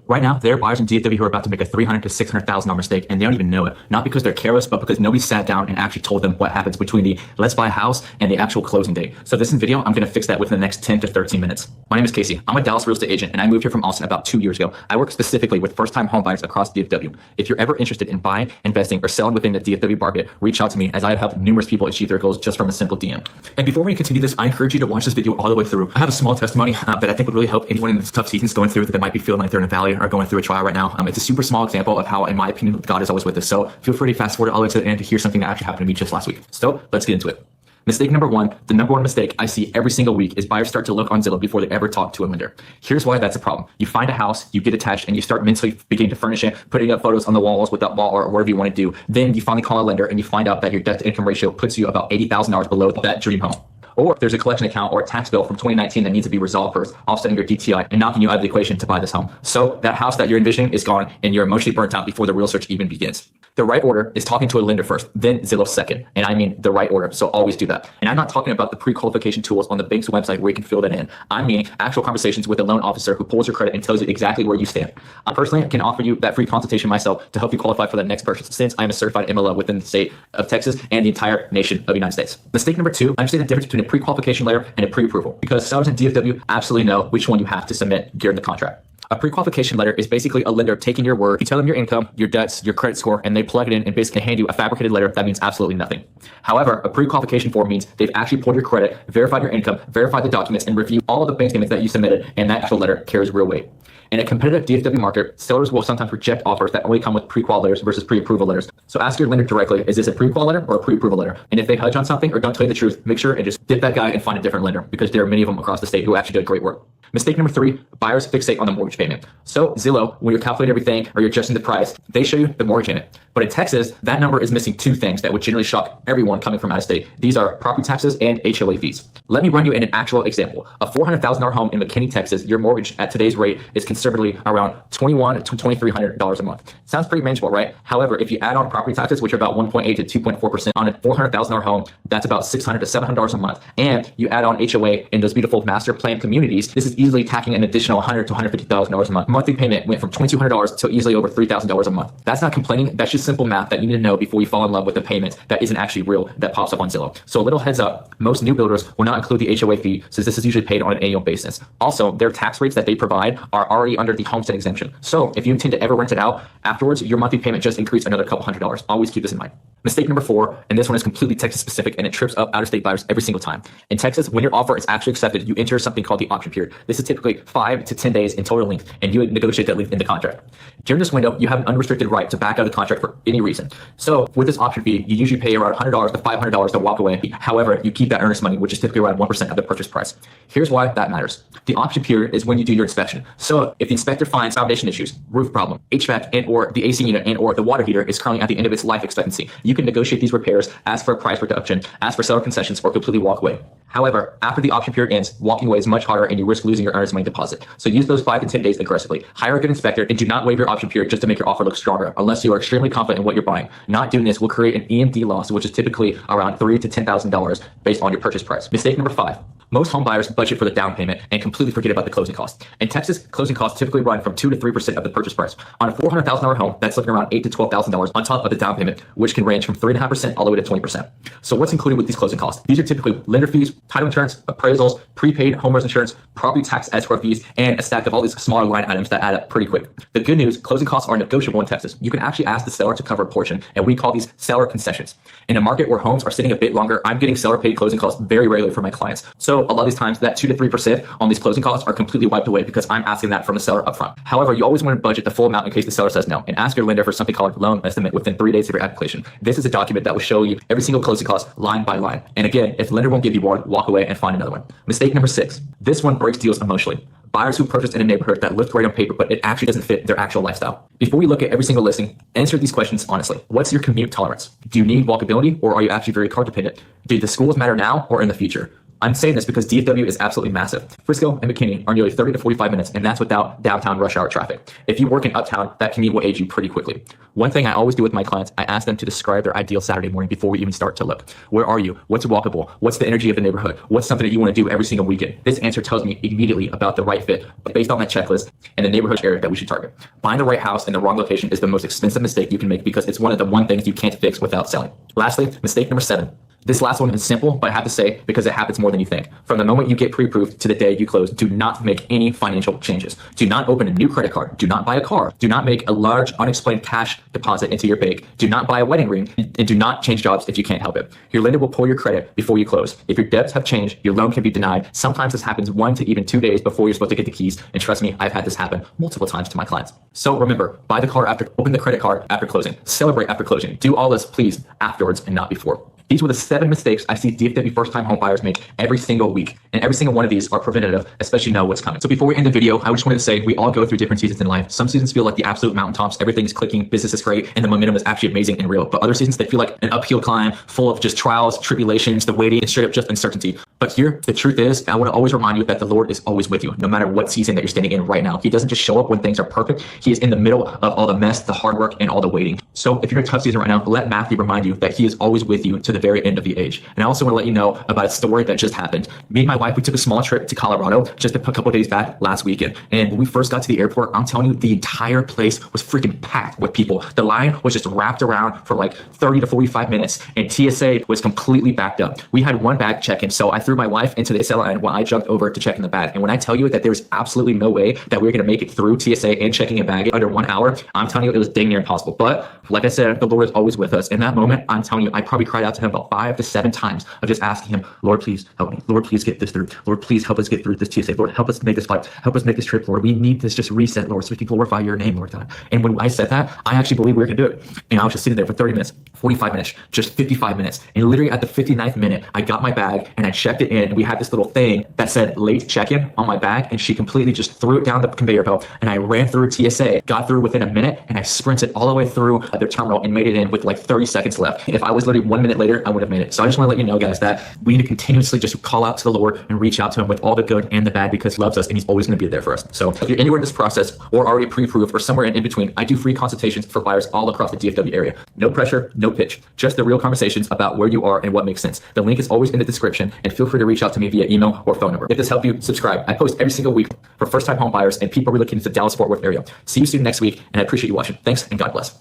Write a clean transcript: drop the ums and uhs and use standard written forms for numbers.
Right now, there are buyers in DFW who are about to make a $300,000 to $600,000 mistake, and they don't even know it. Not because they're careless, but because nobody sat down and actually told them what happens between the let's buy a house and the actual closing date. So this video, I'm going to fix that within the next 10 to 13 minutes. My name is Casey. I'm a Dallas real estate agent, and I moved here from Austin about 2 years ago. I work specifically with first-time home buyers across DFW. If you're ever interested in buying, investing, or selling within the DFW market, reach out to me, as I have helped numerous people achieve their goals just from a simple DM. And before we continue this, I encourage you to watch this video all the way through. I have a small testimony that I think would really help anyone in this tough seasons going through that might be feeling like they're in a valley or going through a trial right now. It's a super small example of how, in my opinion, God is always with us. So feel free to fast forward all the way to the end to hear something that actually happened to me just last week. So let's get into it. Mistake number one, the number one mistake I see every single week is buyers start to look on Zillow before they ever talk to a lender. Here's why that's a problem. You find a house, you get attached, and you start mentally beginning to furnish it, putting up photos on the walls with that wall or whatever you want to do. Then you finally call a lender and you find out that your debt to income ratio puts you about $80,000 below that dream home. Or if there's a collection account or a tax bill from 2019 that needs to be resolved first, offsetting your DTI and knocking you out of the equation to buy this home. So that house that you're envisioning is gone and you're emotionally burnt out before the real search even begins. The right order is talking to a lender first, then Zillow second. And I mean the right order, so always do that. And I'm not talking about the pre-qualification tools on the bank's website where you can fill that in. I mean actual conversations with a loan officer who pulls your credit and tells you exactly where you stand. I personally can offer you that free consultation myself to help you qualify for that next purchase, since I'm a certified MLO within the state of Texas and the entire nation of the United States. Mistake number two, understand the difference between a pre-qualification letter and a pre-approval, because sellers in DFW absolutely know which one you have to submit during the contract. A pre-qualification letter is basically a lender taking your word. You tell them your income, your debts, your credit score, and they plug it in and basically hand you a fabricated letter that means absolutely nothing. However, a pre-qualification form means they've actually pulled your credit, verified your income, verified the documents, and reviewed all of the bank statements that you submitted, and that actual letter carries real weight. In a competitive DFW market, sellers will sometimes reject offers that only come with pre-qual letters versus pre-approval letters. So ask your lender directly, is this a pre-qual letter or a pre-approval letter? And if they hedge on something or don't tell you the truth, make sure and just dip that guy and find a different lender, because there are many of them across the state who actually do great work. Mistake number three, buyers fixate on the mortgage payment. So Zillow, when you're calculating everything or you're adjusting the price, they show you the mortgage payment. But in Texas, that number is missing two things that would generally shock everyone coming from out of state. These are property taxes and HOA fees. Let me run you in an actual example. A $400,000 home in McKinney, Texas, your mortgage at today's rate is conservatively around $2,100 to $2,300 a month. Sounds pretty manageable, right? However, if you add on property taxes, which are about 1.8 to 2.4% on a $400,000 home, that's about $600 to $700 a month. And you add on HOA in those beautiful master plan communities, this is easily tacking an additional $100,000 to $150,000 a month. Monthly payment went from $2,200 to easily over $3,000 a month. That's not complaining. That's just simple math that you need to know before you fall in love with a payment that isn't actually real that pops up on Zillow. So a little heads up, most new builders will not include the HOA fee, since this is usually paid on an annual basis. Also, their tax rates that they provide are already under the homestead exemption. So if you intend to ever rent it out afterwards, your monthly payment just increased another couple $100. Always keep this in mind. Mistake number four, and this one is completely Texas specific, and it trips up out-of-state buyers every single time. In Texas, when your offer is actually accepted, you enter something called the option period. This is typically 5 to 10 days in total length, and you negotiate that length in the contract. During this window, you have an unrestricted right to back out of the contract for any reason. So with this option fee, you usually pay around $100 to $500 to walk away. However, you keep that earnest money, which is typically around 1% of the purchase price. Here's why that matters. The option period is when you do your inspection. So if the inspector finds foundation issues, roof problem, HVAC, and or the AC unit and or the water heater is currently at the end of its life expectancy, you can negotiate these repairs, ask for a price reduction, ask for seller concessions, or completely walk away. However, after the option period ends, walking away is much harder and you risk losing your earnest money deposit. So use those 5 to 10 days aggressively. Hire a good inspector and do not waive your option period just to make your offer look stronger, unless you are extremely confident in what you're buying. Not doing this will create an EMD loss, which is typically around $3,000 to $10,000 based on your purchase price. Mistake number five. Most home buyers budget for the down payment and completely forget about the closing costs. In Texas, closing costs typically run from 2 to 3% of the purchase price. On a $400,000 home, that's looking around $8,000 to $12,000 on top of the down payment, which can range from 3.5% all the way to 20%. So what's included with these closing costs? These are typically lender fees, title insurance, appraisals, prepaid homeowners insurance, property tax escrow fees, and a stack of all these smaller line items that add up pretty quick. The good news, closing costs are negotiable in Texas. You can actually ask the seller to cover a portion, and we call these seller concessions. In a market where homes are sitting a bit longer, I'm getting seller paid closing costs very rarely for my clients. So a lot of these times that 2 to 3% on these closing costs are completely wiped away because I'm asking that from the seller upfront. However, you always want to budget the full amount in case the seller says no, and ask your lender for something called a loan estimate within 3 days of your application. This is a document that will show you every single closing cost line by line. And again, if the lender won't give you one, walk away and find another one. Mistake number six. This one breaks deals emotionally. Buyers who purchase in a neighborhood that looks great on paper, but it actually doesn't fit their actual lifestyle. Before we look at every single listing, answer these questions honestly. What's your commute tolerance? Do you need walkability, or are you actually very car dependent? Do the schools matter now or in the future? I'm saying this because DFW is absolutely massive. Frisco and McKinney are nearly 30 to 45 minutes, and that's without downtown rush hour traffic. If you work in uptown, that commute will age you pretty quickly. One thing I always do with my clients, I ask them to describe their ideal Saturday morning before we even start to look. Where are you? What's walkable? What's the energy of the neighborhood? What's something that you want to do every single weekend? This answer tells me immediately about the right fit based on that checklist and the neighborhood area that we should target. Buying the right house in the wrong location is the most expensive mistake you can make because it's one of the one things you can't fix without selling. Lastly, mistake number 7. This last one is simple, but I have to say because it happens more than you think. From the moment you get pre-approved to the day you close, do not make any financial changes. Do not open a new credit card. Do not buy a car. Do not make a large unexplained cash deposit into your bank. Do not buy a wedding ring, and do not change jobs if you can't help it. Your lender will pull your credit before you close. If your debts have changed, your loan can be denied. Sometimes this happens 1 to even 2 days before you're supposed to get the keys. And trust me, I've had this happen multiple times to my clients. So remember, buy the car after, open the credit card after closing, celebrate after closing. Do all this, please, afterwards and not before. These were the 7 mistakes I see DFW first-time home buyers make every single week. And every single one of these are preventative, especially know what's coming. So before we end the video, I just wanted to say we all go through different seasons in life. Some seasons feel like the absolute mountaintops, everything's clicking, business is great, and the momentum is actually amazing and real. But other seasons, they feel like an uphill climb full of just trials, tribulations, the waiting, and straight up just uncertainty. But here, the truth is, I want to always remind you that the Lord is always with you, no matter what season that you're standing in right now. He doesn't just show up when things are perfect. He is in the middle of all the mess, the hard work, and all the waiting. So if you're in a tough season right now, let Matthew remind you that he is always with you to the very end of the age. And I also want to let you know about a story that just happened. Me and my wife, we took a small trip to Colorado just a couple days back last weekend. And when we first got to the airport, I'm telling you, the entire place was freaking packed with people. The line was just wrapped around for like 30 to 45 minutes, and TSA was completely backed up. We had one bag check-in, so I threw my wife into the SL line while I jumped over to check in the bag. And when I tell you that there's absolutely no way that we're going to make it through TSA and checking a bag under 1 hour, I'm telling you, it was dang near impossible. But like I said, the Lord is always with us. In that moment, I'm telling you, I probably cried out to him about 5 to 7 times of just asking him, Lord, please help me. Lord, please get this through. Lord, please help us get through this TSA. Lord, help us make this flight. Help us make this trip, Lord. We need this just reset, Lord, so we can glorify your name, Lord God. And when I said that, I actually believed we were going to do it. And I was just sitting there for 30 minutes, 45 minutes, just 55 minutes. And literally at the 59th minute, I got my bag and I checked it in. And we had this little thing that said late check-in on my bag. And she completely just threw it down the conveyor belt. And I ran through TSA, got through within a minute, and I sprinted all the way through their terminal and made it in with like 30 seconds left. If I was literally 1 minute later, I would have made it. So I just want to let you know, guys, that we need to continuously just call out to the Lord and reach out to him with all the good and the bad because he loves us and he's always going to be there for us. So if you're anywhere in this process or already pre-approved or somewhere in between, I do free consultations for buyers all across the DFW area. No pressure, no pitch, just the real conversations about where you are and what makes sense. The link is always in the description, and feel free to reach out to me via email or phone number. If this helped you, subscribe. I post every single week for first-time home buyers and people relocating to the Dallas-Fort Worth area. See you soon next week, and I appreciate you watching. Thanks, and God bless.